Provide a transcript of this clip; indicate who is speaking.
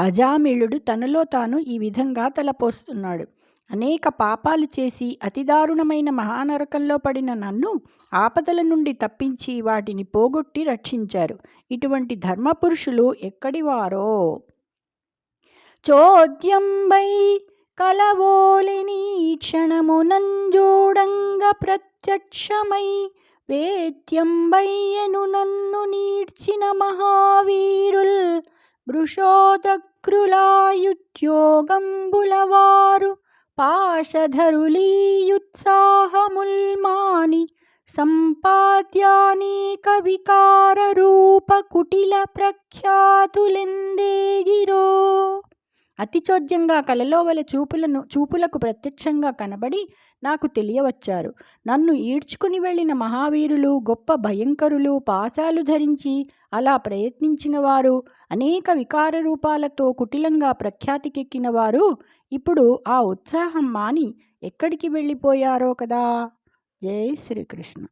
Speaker 1: అజామిళుడు తనలో తాను ఈ విధంగా తలపోస్తున్నాడు. అనేక పాపాలు చేసి అతి దారుణమైన మహానరకంలో పడిన నన్ను ఆపదల నుండి తప్పించి వాటిని పోగొట్టి రక్షించారు. ఇటువంటి ధర్మపురుషులు ఎక్కడివారో! చోద్యంబై కలవోలిని క్షణమునంజూడంగ ప్రత్యక్షమై వేద్యంబయ్యను నన్ను నీడ్చిన మహావీరుల్ వృషోదగ్రులాయుద్యోగంబులవారు పాశధరులీయుత్సాహముల్మాని సంపాద్యానేక వికార రూప కుటిల ప్రఖ్యాతులెందేగిరో. అతి చోద్యంగా కలలో వలె చూపులకు ప్రత్యక్షంగా కనబడి నాకు తెలియవచ్చారు. నన్ను ఈడ్చుకుని వెళ్ళిన మహావీరులు, గొప్ప భయంకరులు, పాశాలు ధరించి అలా ప్రయత్నించిన వారు, అనేక వికార రూపాలతో కుటిలంగా ప్రఖ్యాతికెక్కిన వారు ఇప్పుడు ఆ ఉత్సాహం మాని ఎక్కడికి వెళ్ళిపోయారో కదా. జై శ్రీకృష్ణ.